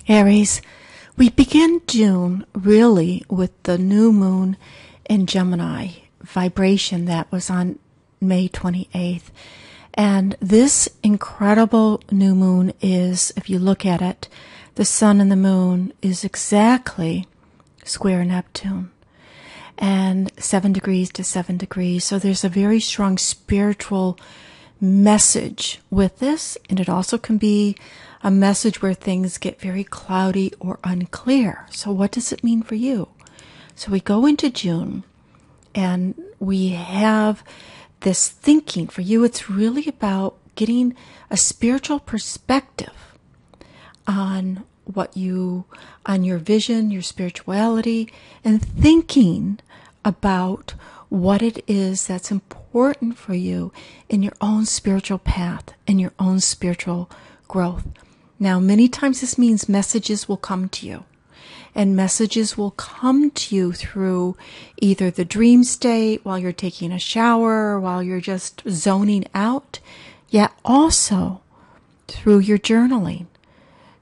Aries, we begin June really with the new moon in Gemini vibration that was on May 28th. And this incredible new moon is, if you look at it, the sun and the moon is exactly square Neptune and 7 degrees to 7 degrees. So there's a very strong spiritual message with this, and it also can be a message where things get very cloudy or unclear. So what does it mean for you? So we go into June and we have this thinking. For you, it's really about getting a spiritual perspective on on your vision, your spirituality, and thinking about what it is that's important for you in your own spiritual path and your own spiritual growth. Now, many times this means messages will come to you. And messages will come to you through either the dream state, while you're taking a shower, while you're just zoning out, yet also through your journaling.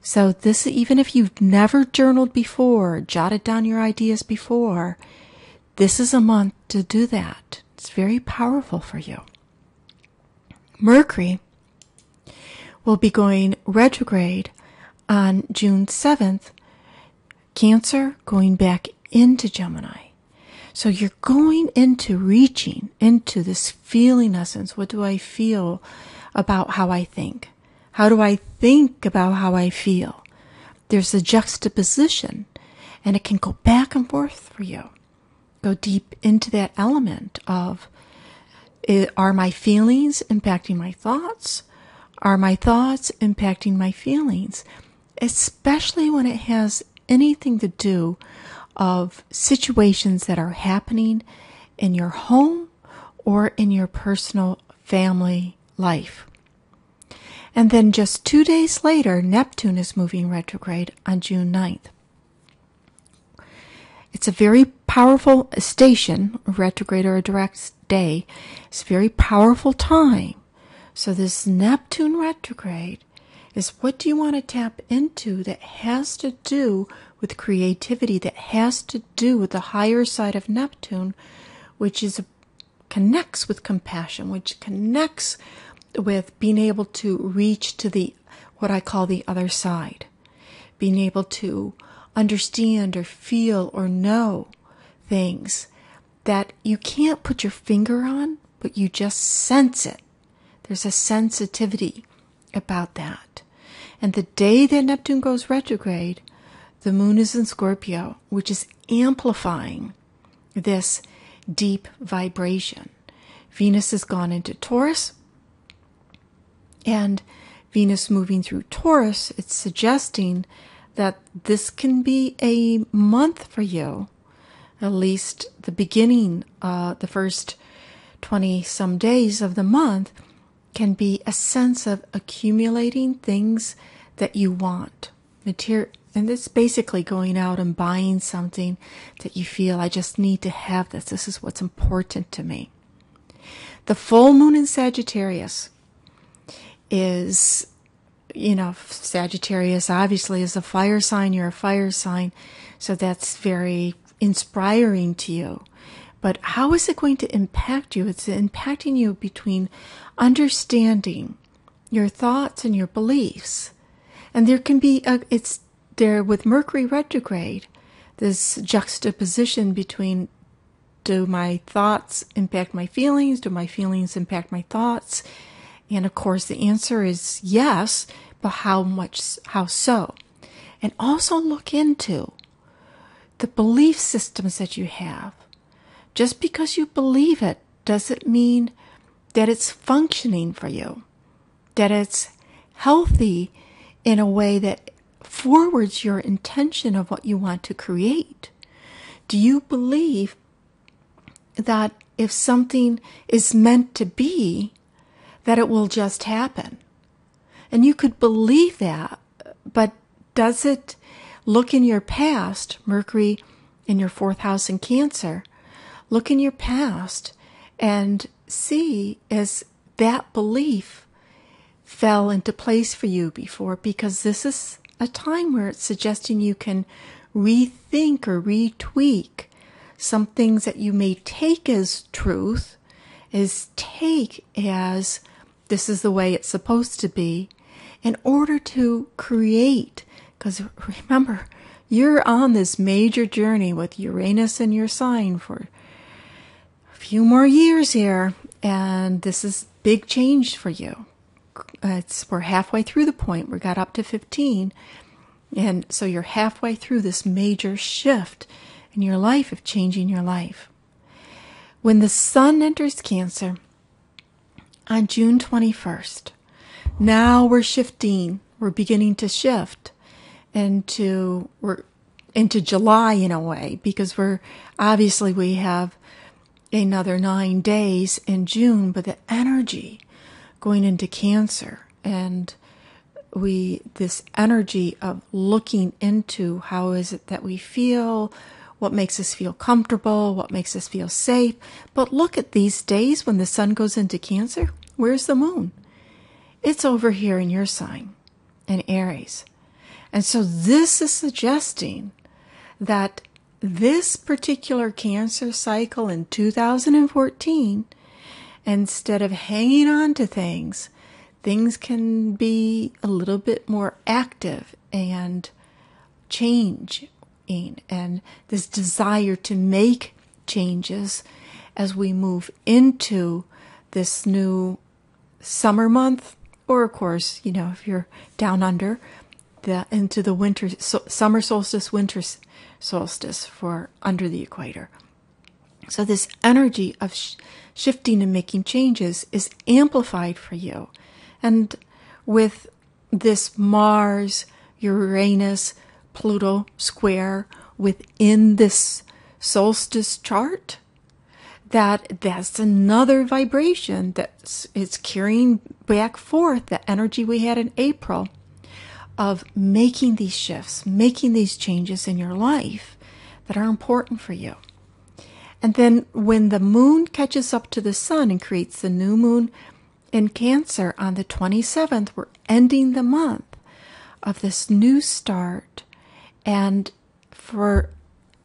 So this, even if you've never journaled before, jotted down your ideas before, this is a month to do that. It's very powerful for you. Mercury will be going retrograde on June 7th, Cancer going back into Gemini. So you're going into reaching into this feeling essence. What do I feel about how I think? How do I think about how I feel? There's a juxtaposition, and it can go back and forth for you. Go deep into that element of, are my feelings impacting my thoughts? Are my thoughts impacting my feelings? Especially when it has anything to do of situations that are happening in your home or in your personal family life. And then just 2 days later, Neptune is moving retrograde on June 9th. It's a very powerful station, a retrograde or a direct day. It's a very powerful time. So this Neptune retrograde is, what do you want to tap into that has to do with creativity, that has to do with the higher side of Neptune, which connects with compassion, which connects with being able to reach to what I call the other side, being able to understand or feel or know things that you can't put your finger on, but you just sense it. There's a sensitivity about that. And the day that Neptune goes retrograde, the moon is in Scorpio, which is amplifying this deep vibration. Venus has gone into Taurus, and Venus moving through Taurus, it's suggesting that this can be a month for you, at least the beginning, the first 20-some days of the month, can be a sense of accumulating things that you want. And it's basically going out and buying something that you feel, I just need to have this. This is what's important to me. The full moon in Sagittarius is, Sagittarius obviously is a fire sign. You're a fire sign. So that's very inspiring to you. But how is it going to impact you? It's impacting you between understanding your thoughts and your beliefs. And there can be, it's there with Mercury retrograde, this juxtaposition between, do my thoughts impact my feelings? Do my feelings impact my thoughts? And of course the answer is yes, but how so? And also look into the belief systems that you have. Just because you believe it doesn't mean that it's functioning for you, that it's healthy in a way that forwards your intention of what you want to create. Do you believe that if something is meant to be, that it will just happen? And you could believe that, but does it look in your past, Mercury in your 4th house in Cancer, look in your past and see as that belief fell into place for you before, because this is a time where it's suggesting you can rethink or retweak some things that you may take as truth, take as this is the way it's supposed to be, in order to create. Because remember, you're on this major journey with Uranus in your sign for a few more years here, and this is big change for you. We're halfway through the point. We got up to 15, and so you're halfway through this major shift in your life of changing your life. When the sun enters Cancer on June 21st, now we're shifting. We're beginning to shift into July in a way, because we have another 9 days in June, but the energy going into Cancer, and this energy of looking into how is it that we feel, what makes us feel comfortable, what makes us feel safe. But look at these days when the sun goes into Cancer. Where's the moon? It's over here in your sign, in Aries. And so this is suggesting that this particular Cancer cycle in 2014, instead of hanging on to things can be a little bit more active and changing, and this desire to make changes as we move into this new summer month, or of course, if you're down under, into the winter, summer solstice, winter solstice for under the equator. So this energy of shifting and making changes is amplified for you. And with this Mars, Uranus, Pluto square within this solstice chart, that's another vibration it's carrying back forth the energy we had in April of making these shifts, making these changes in your life that are important for you. And then when the moon catches up to the sun and creates the new moon in Cancer on the 27th, we're ending the month of this new start. And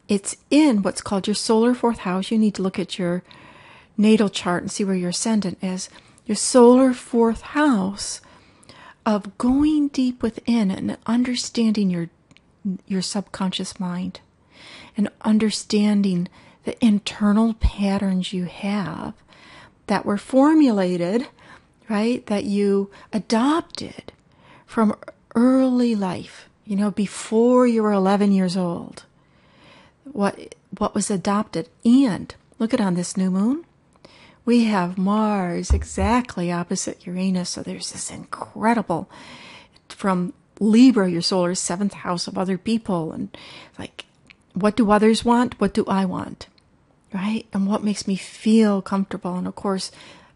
it's in what's called your solar fourth house. You need to look at your natal chart and see where your ascendant is. Your solar fourth house of going deep within and understanding your subconscious mind, and understanding the internal patterns you have that were formulated, right, that you adopted from early life, before you were 11 years old. What was adopted. And look at on this new moon, we have Mars exactly opposite Uranus. So there's this incredible, from Libra, your solar seventh house of other people, and like, what do others want? What do I want? Right? And what makes me feel comfortable? And of course,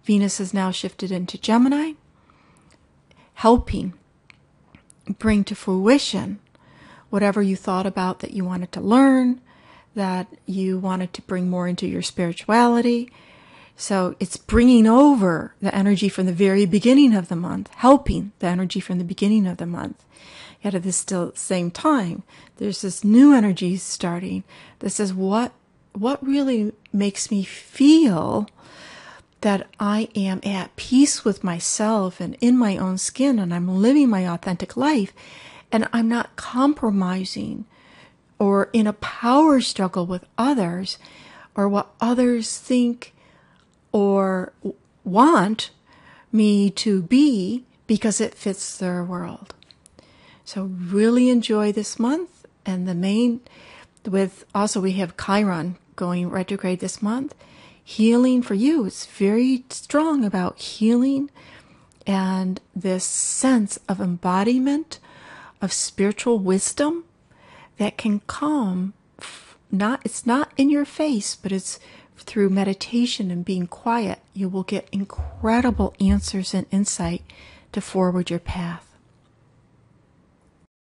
Venus has now shifted into Gemini, helping bring to fruition whatever you thought about that you wanted to learn, that you wanted to bring more into your spirituality. So it's bringing over the energy from the very beginning of the month, helping the energy from the beginning of the month. Yet at this still same time, there's this new energy starting. This is what really makes me feel that I am at peace with myself and in my own skin, and I'm living my authentic life, and I'm not compromising or in a power struggle with others or what others think or want me to be because it fits their world. So really enjoy this month. And we have Chiron going retrograde this month. Healing for you. It's very strong about healing and this sense of embodiment of spiritual wisdom that can come. It's not in your face, but it's through meditation and being quiet. You will get incredible answers and insight to forward your path.